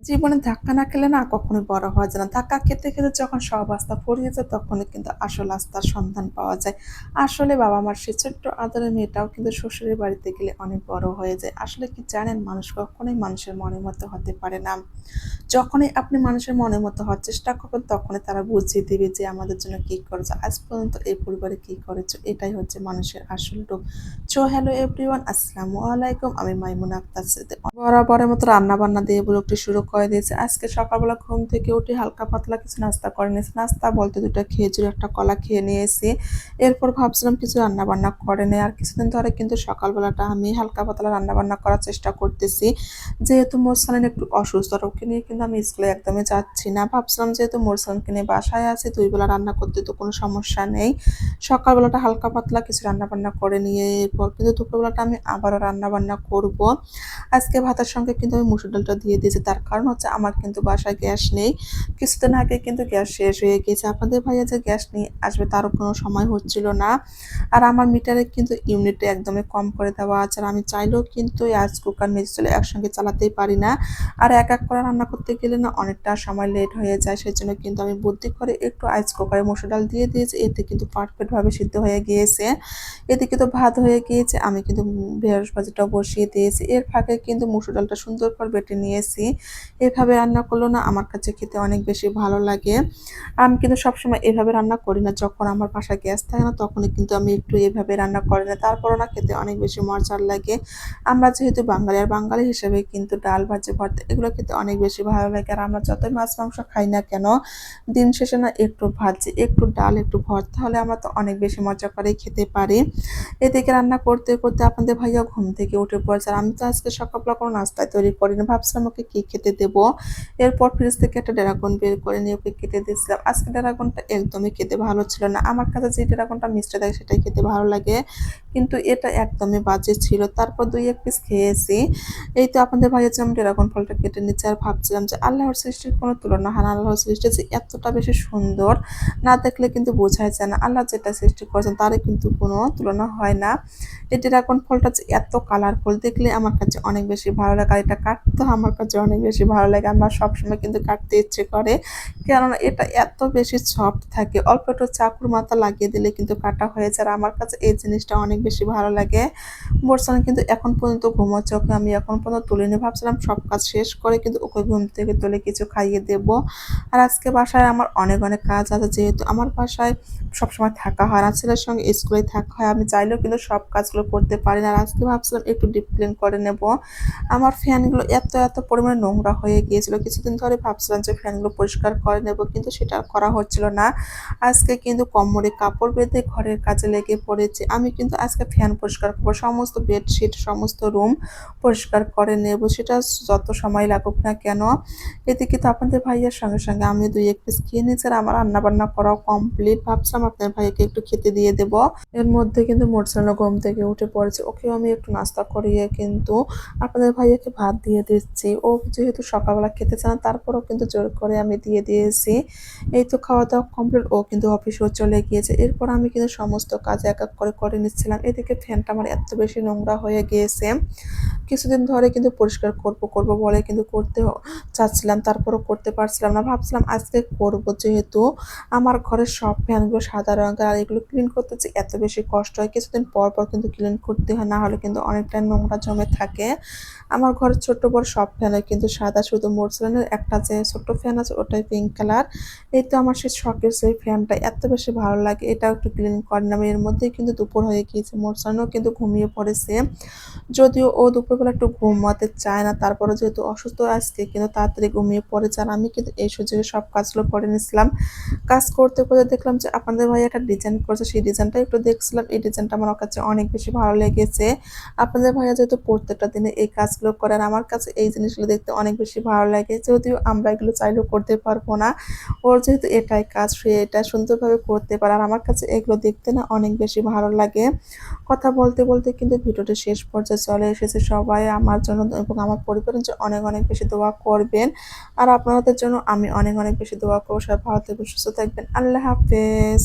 জীবনে ধাক্কা না খেলে না কখনোই বড় হওয়া যায় না। ধাক্কা খেতে, খেতে যখন সব আস্থা ফুরিয়ে যায় তখনই কিন্তু আসল আস্থার সন্ধান পাওয়া যায়। আসলে বাবা-মার সেই ছোট্ট আদরের মেয়েটাও কিন্তু শ্বশুরের বাড়িতে গেলে অনেক বড় হয়ে যায়। আসলে কি জানেন? মানুষ কখনোই মানুষের মনের মতো হতে পারে না। যখনই আপনি মানুষের মনের মতো হওয়ার চেষ্টা করবেন তখনই তারা বুঝিয়ে দিবে যে আমাদের জন্য কি করেছো। আজ পর্যন্ত এই পরিবারে কি করেছো। এটাই হচ্ছে মানুষের আসল রূপ। হ্যালো এভরিওয়ান, আসসালামু আলাইকুম। আমি মাইমুনা আক্তার সিদ্দিক। বরাবরের মতো রান্না-বান্না দিয়ে ব্লগটি শুরু করে দিয়েছি। আজকে সকালবেলা ঘুম থেকে উঠে হালকা পাতলা কিছু নাস্তা করে নিয়েছি। নাস্তা বলতে ২ টা খেজুর, ১ টা কলা খেয়ে নিয়েছি। এরপর ভাবছিলাম কিছু রান্না-বান্না করে নেই। আর কিছুদিন ধরে কিন্তু সকালবেলাটা আমি হালকা পাতলা রান্না-বান্না করার চেষ্টা করতেছি। যেহেতু মোরসালিন একটু অসুস্থ, আর ওকে নিয়ে কিন্তু আমি স্কুলে একদমই যাচ্ছি না। ভাবছিলাম যেহেতু মোরসালিনকে নিয়ে বাসায় আছি, ২ বেলা রান্না করতে তো কোনো সমস্যা নেই। সকালবেলাটা হালকা পাতলা কিছু রান্না-বান্না করে নিয়ে এরপর কিন্তু দুপুরবেলাটা আমি আবারও রান্না-বান্না করব। আজকে ভাতের সঙ্গে কিন্তু আমি মসুর ডালটা দিয়ে দিয়েছি। তার কারণ হচ্ছে আমার কিন্তু বাসায় গ্যাস নেই। কিছুদিন আগে কিন্তু গ্যাস শেষ হয়ে গিয়েছে। আপনাদের ভাইয়া যে গ্যাস নিয়ে আসবে তারও কোনো সময় হচ্ছিল না। আর আমার মিটারে কিন্তু ইউনিটটা একদমই কম করে দেওয়া আছে। আর আমি চাইলেও কিন্তু রাইস কুকার, মেঝে চুলা একসঙ্গে চালাতেই পারি না। আর এক, এক করে রান্না করতে গেলে না অনেকটা সময় লেট হয়ে যায়। সেজন্য কিন্তু আমি বুদ্ধি করে একটু রাইস কুকারে মসুর ডাল দিয়ে দিয়েছি। এতে কিন্তু পারফেক্ট ভাবে সিদ্ধ হয়ে গিয়েছে। এদিকে তো ভাত হয়ে গিয়েছে। আমি কিন্তু ঢেঁড়স ভাজিটাও বসিয়ে দিয়েছি। এর ফাঁকে কিন্তু মসুর ডালটা সুন্দর করে বেটে নিয়েছি। এভাবে রান্না করলেও না আমার কাছে খেতে অনেক বেশি ভালো লাগে। আমি কিন্তু সবসময় এভাবে রান্না করি না। যখন আমার বাসায় গ্যাস থাকে না তখনই কিন্তু আমি একটু এভাবে রান্না করি না। তারপরও না খেতে অনেক বেশি মজার লাগে। আমরা যেহেতু বাঙালি, আর বাঙালি হিসেবে কিন্তু ডাল, ভাজি, ভর্তা এগুলো খেতে অনেক বেশি ভালো লাগে। আর আমরা যতই মাছ মাংস খাই না কেন, দিন শেষে না একটু ভাজি, একটু ডাল, একটু ভর্তা হলে আমরা তো অনেক বেশি মজা করেই খেতে পারি। এদিকে রান্না করতে, করতে আপনাদের ভাইয়া ঘুম থেকে উঠে পড়েছে। আর আমি তো আজকে সকালবেলা কোনো নাস্তাই তৈরি করিনি। ভাবছিলাম ওকে কি খেতে দেব। এরপর ফ্রিজ থেকে একটা ড্রাগন বের করে নিয়ে ওকে কেটে দিয়েছিলাম। আজকে ড্রাগনটা একদমই খেতে ভালো ছিল না। আমার কাছে যে ড্রাগনটা মিষ্টি থাকে সেটাই খেতে ভালো লাগে। কিন্তু এটা একদমই বাজে ছিল। তারপর ২-১ পিস খেয়েছি। এই তো আপনাদের ভাইয়া যে আমি ড্রাগন ফলটা কেটে নিচ্ছি, আর ভাবছিলাম যে আল্লাহর সৃষ্টির কোনো তুলনা হয় না। আল্লাহর সৃষ্টি যে এতটা বেশি সুন্দর, না দেখলে কিন্তু বোঝাই যায় না। আল্লাহ যেটা সৃষ্টি করেছেন তারই কিন্তু কোনো তুলনা হয় না। এই ড্রাগন ফলটা যে এত কালারফুল, দেখলে আমার কাছে অনেক বেশি ভালো লাগে। আর এটা কাটতেও আমার কাছে অনেক বেশি ভালো লাগে। আমার সবসময় কিন্তু কাটতে ইচ্ছে করে। কেননা এটা এত বেশি সফট থাকে। অল্প একটু চাকুর মাথা লাগিয়ে দিলে কিন্তু কাটা হয়ে যায়। আর আমার কাছে এই জিনিসটা অনেক বেশি ভালো লাগে। মোরসালান কিন্তু এখন পর্যন্ত ঘুমাচ্ছে। ওকে আমি এখন পর্যন্ত তুলিনি। ভাবছিলাম সব কাজ শেষ করে কিন্তু ওকে ঘুম থেকে তুলে কিছু খাইয়ে দেব। আর আজকে বাসায় আমার অনেক, অনেক কাজ আছে। যেহেতু আমার বাসায় সবসময় থাকা হয় না, ছেলের সঙ্গে স্কুলে থাকা হয়। আমি চাইলেও কিন্তু সব কাজগুলো করতে পারি না। আর আজকে ভাবছিলাম একটু ডিপ ক্লিন করে নেব। আমার ফ্যানগুলো এত, এত পরিমাণে নোংরা হয়ে গিয়েছিল। কিছুদিন ধরে ভাবছিলাম যে ফ্যানগুলো পরিষ্কার করে নেব, কিন্তু সেটা আর করা হচ্ছিল না। আজকে কিন্তু কোমরে কাপড় বেঁধে ঘরের কাজে লেগে পড়েছি। আমি কিন্তু আজকে ফ্যান পরিষ্কার করব, সমস্ত বেডশিট, সমস্ত রুম পরিষ্কার করে নেব। সেটা যত সময় লাগুক না কেন। এদিকে তো আপনাদের ভাইয়ার সঙ্গে, সঙ্গে আমি ২-১ পিস খেয়ে নিয়েছি। আর আমার রান্না-বান্না করাও কমপ্লিট। ভাবছিলাম আপনার ভাইয়াকে একটু খেতে দিয়ে দেব। এর মধ্যে কিন্তু মোরসালান ঘুম থেকে উঠে পড়েছে। ওকেও আমি একটু নাস্তা করিয়ে কিন্তু আপনাদের ভাইয়াকে ভাত দিয়ে দিচ্ছি। ও যেহেতু সকালবেলা খেতে চায় না তারপরেও কিন্তু জোর করে আমি দিয়ে দিয়েছি। এই তো খাওয়া-দাওয়া কমপ্লিট। ও কিন্তু অফিসেও চলে গিয়েছে। এরপর আমি কিন্তু সমস্ত কাজ এক, এক করে করে নিচ্ছিলাম। এদিকে ফ্যানটা আমার এত বেশি নোংরা হয়ে গিয়েছে। কিছুদিন ধরে কিন্তু পরিষ্কার করব, করব বলে কিন্তু করতে চাচ্ছিলাম। তারপরও করতে পারছিলাম না। ভাবছিলাম আজকে করব, যেহেতু আমার ঘরের সব ফ্যানগুলো সাদা রঙের। আর এগুলো ক্লিন করতে যে এত বেশি কষ্ট হয়। কিছুদিন পর, পর কিন্তু ক্লিন করতে হয়, না হলে কিন্তু অনেকটা নোংরা জমে থাকে। আমার ঘরের ছোট্ট বড় সব ফ্যানই কিন্তু সাদা। শুধু মোরসালানের একটা যে ছোট্ট ফ্যান আছে ওটাই পিঙ্ক কালার। এই তো আমার সেই শখের সেই ফ্যানটা এত বেশি ভালো লাগে। এটাও একটু ক্লিন করে নিলাম। এর মধ্যেই কিন্তু দুপুর হয়ে গিয়েছে। মোরসালানও কিন্তু ঘুমিয়ে পড়েছে। যদিও ও দুপুরবেলা একটু ঘুমাতে চায় না, তারপরেও যেহেতু অসুস্থ আজকে কিন্তু তাড়াতাড়ি ঘুমিয়ে পড়েছে। আর আমি কিন্তু এই সুযোগে সব কাজগুলো করে নিচ্ছিলাম। কাজ করতে, করতে দেখলাম যে আপনাদের ভাই একটা ডিজাইন করেছে, সেই ডিজাইনটা একটু দেখছিলাম। এই ডিজাইনটা আমার কাছে অনেক বেশি ভালো লেগেছে। আপনাদের ভাইয়া যেহেতু প্রত্যেকটা দিনে এই কাজগুলো করে, আর আমার কাছে এই জিনিসগুলো দেখতে অনেক বেশি ভালো লাগে। যদিও আমরা এগুলো চাইলেও করতে পারবো না। ওর যেহেতু এটাই কাজ, সে এটা সুন্দরভাবে করতে পারে। আর আমার কাছে এগুলো দেখতে না অনেক বেশি ভালো লাগে। কথা বলতে, বলতে কিন্তু ভিডিওটা শেষ পর্যায়ে চলে এসেছে। সবাই আমার জন্য এবং আমার পরিবারের জন্য অনেক, অনেক বেশি দোয়া করবেন। আর আপনাদের জন্য আমি অনেক, অনেক বেশি দোয়া করব। সবাই ভালো থাকবেন, সুস্থ থাকবেন। আল্লাহ হাফেজ।